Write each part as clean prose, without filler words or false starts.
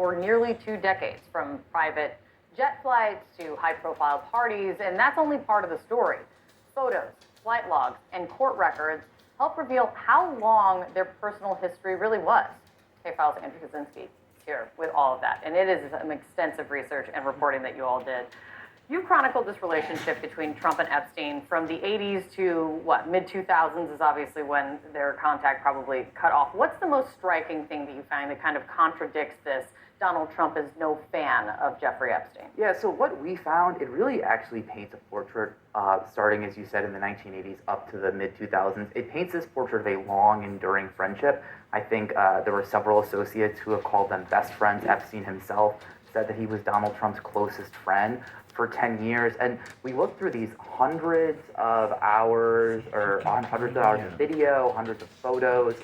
for nearly 2 decades, from private jet flights to high-profile parties, and that's only part of the story. Photos, flight logs, and court records help reveal how long their personal history really was. K-Files' Andrew Kaczynski is here with all of that, and it is some extensive research and reporting that you all did. You chronicled this relationship between Trump and Epstein from the 80s to, mid-2000s is obviously when their contact probably cut off. What's the most striking thing that you find that kind of contradicts this? Donald Trump is no fan of Jeffrey Epstein. Yeah, so what we found, it really actually paints a portrait, starting, as you said, in the 1980s up to the mid-2000s. It paints this portrait of a long, enduring friendship. I think there were several associates who have called them best friends. Epstein himself said that he was Donald Trump's closest friend for 10 years. And we looked through these hundreds of hours of video, hundreds of photos.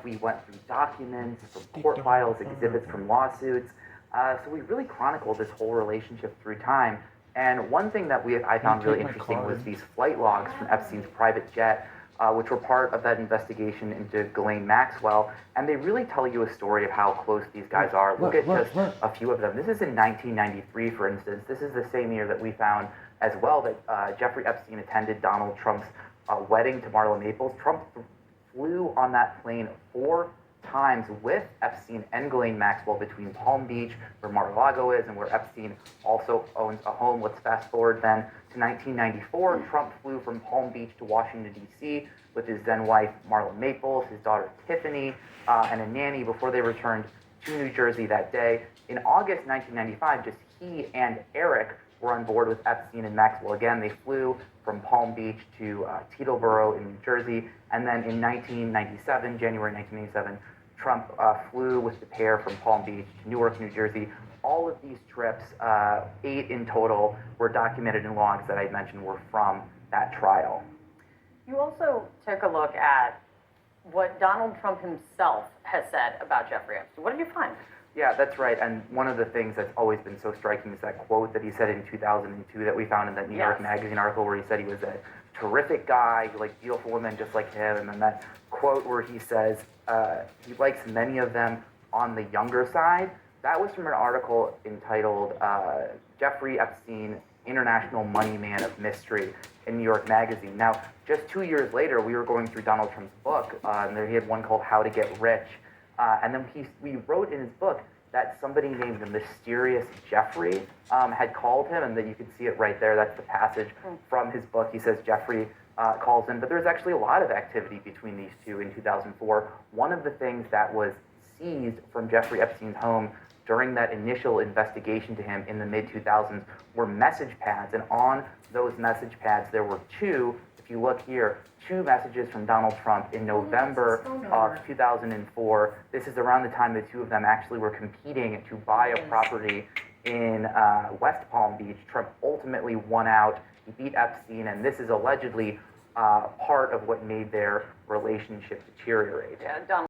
We went through documents from court files, exhibits from lawsuits. So we really chronicled this whole relationship through time. And one thing that I found really interesting was these flight logs from Epstein's private jet, which were part of that investigation into Ghislaine Maxwell. And they really tell you a story of how close these guys are. Look at just a few of them. This is in 1993, for instance. This is the same year that we found as well that Jeffrey Epstein attended Donald Trump's wedding to Marla Maples. Trump flew on that plane 4 times with Epstein and Ghislaine Maxwell between Palm Beach, where Mar-a-Lago is, and where Epstein also owns a home. Let's fast forward then to 1994. Trump flew from Palm Beach to Washington, D.C. with his then wife, Marla Maples, his daughter, Tiffany, and a nanny before they returned to New Jersey that day. In August 1995, just he and Eric were on board with Epstein and Maxwell again. They flew from Palm Beach to Teterboro in New Jersey. And then in January 1997, Trump flew with the pair from Palm Beach to Newark, New Jersey. All of these trips, 8 in total, were documented in logs that I mentioned were from that trial. You also took a look at what Donald Trump himself has said about Jeffrey Epstein. What did you find? Yeah, that's right. And one of the things that's always been so striking is that quote that he said in 2002 that we found in that New York Magazine article where he said he was a terrific guy, he liked beautiful women just like him. And then that quote where he says he likes many of them on the younger side. That was from an article entitled Jeffrey Epstein, International Money Man of Mystery in New York Magazine. Now, just 2 years later, we were going through Donald Trump's book, and he had one called How to Get Rich. And then we wrote in his book that somebody named the Mysterious Jeffrey had called him, and that you can see it right there. That's the passage from his book. He says Jeffrey calls him, but there's actually a lot of activity between these two in 2004. One of the things that was seized from Jeffrey Epstein's home during that initial investigation to him in the mid-2000s were message pads, and on those message pads there were two look here, 2 messages from Donald Trump in November of 2004. This is around the time the two of them actually were competing to buy a property in West Palm Beach. Trump ultimately won out. He beat Epstein, and this is allegedly part of what made their relationship deteriorate. Yeah,